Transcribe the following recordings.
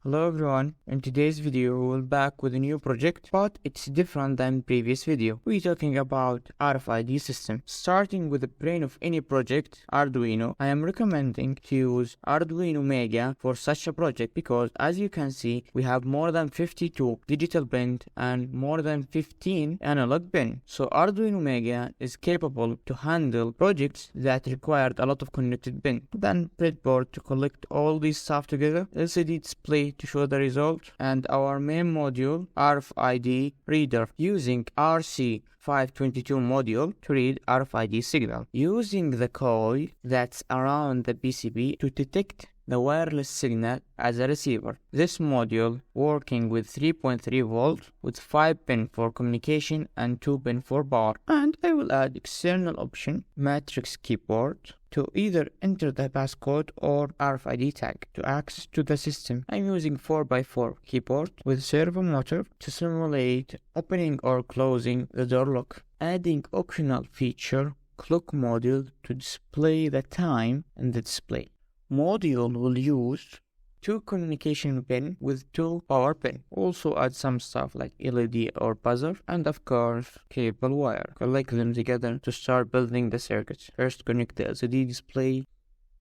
Hello everyone, in today's video we'll back with a new project, but it's different than previous video. We're talking about RFID system. Starting with the brain of any project, Arduino, I am recommending to use Arduino Mega for such a project because as you can see, we have more than 52 digital pins and more than 15 analog pins. So Arduino Mega is capable to handle projects that required a lot of connected pins. Then breadboard to collect all this stuff together, LCD display to show the result, and our main module RFID reader using RC522 module to read RFID signal, using the coil that's around the PCB to detect the wireless signal as a receiver. This module working with 3.3 volt with 5 pin for communication and 2 pin for power. And I will add external option matrix keyboard to either enter the passcode or RFID tag to access to the system. I'm using 4x4 keyboard with servo motor to simulate opening or closing the door lock. Adding optional feature clock module to display the time in the display. Module will use 2 communication pin with 2 power pin. Also add some stuff like LED or buzzer and of course cable wire. Collect them together to start building the circuit. First connect the LCD display,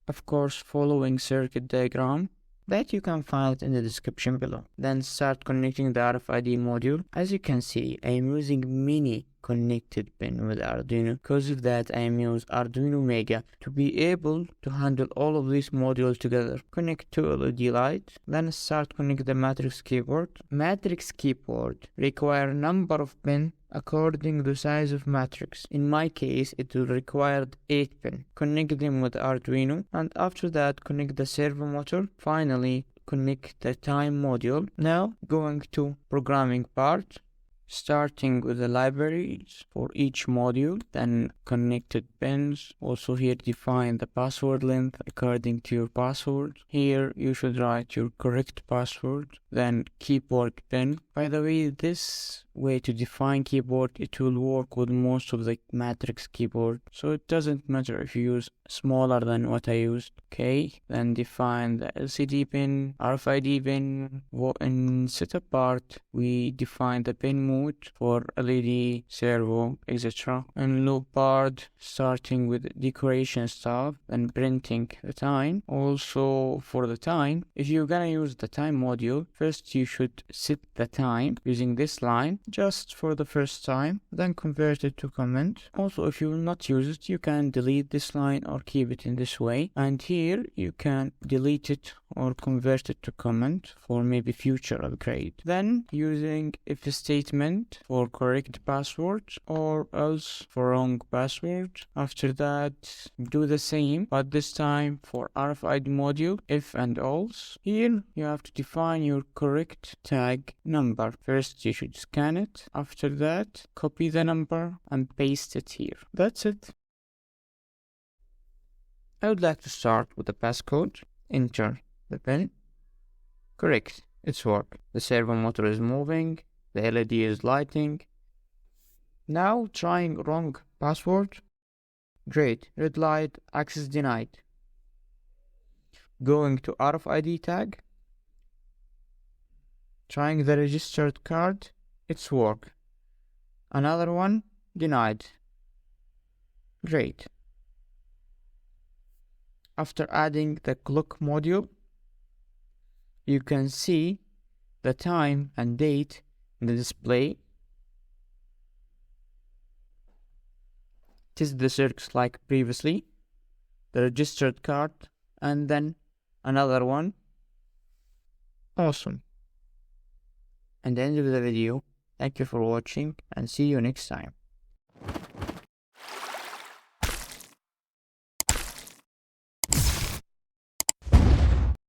of course following circuit diagram that you can find in the description below. Then start connecting the RFID module. As you can see, I am using mini connected pin with Arduino. Because of that, I am using Arduino Mega to be able to handle all of these modules together. Connect to LED light, then start connect the matrix keyboard. Matrix keyboard require number of pin according to the size of matrix. In my case, it will require 8 pin. Connect them with Arduino, and after that connect the servo motor. Finally connect the time module. Now going to programming part, starting with the libraries for each module, then connected pins. Also here define the password length according to your password. Here you should write your correct password. Then keyboard pin. By the way, this way to define keyboard, it will work with most of the matrix keyboard, so it doesn't matter if you use smaller than what I used. Okay, then define the LCD pin, RFID pin. In setup part, we define the pin mode for LED, servo, etc. And loop part, starting with decoration stuff and printing the time. Also for the time, if you're gonna use the time module, first you should set the time using this line just for the first time, then convert it to comment. Also, if you will not use it, you can delete this line or keep it in this way, and here you can delete it or convert it to comment for maybe future upgrade. Then using if statement for correct password or else for wrong password. After that do the same, but this time for RFID module if and else. Here you have to define your correct tag number. First you should scan it, after that copy the number and paste it here. That's it. I would like to start with the passcode. Enter the pin. Correct, it's work. The servo motor is moving, the LED is lighting. Now trying wrong password. Great, red light, access denied. Going to RFID tag. Trying the registered card, it's work. Another one, denied. Great. After adding the clock module, you can see the time and date in the display. Test the circuits like previously, the registered card, and then another one. Awesome. And the end of the video. Thank you for watching and see you next time.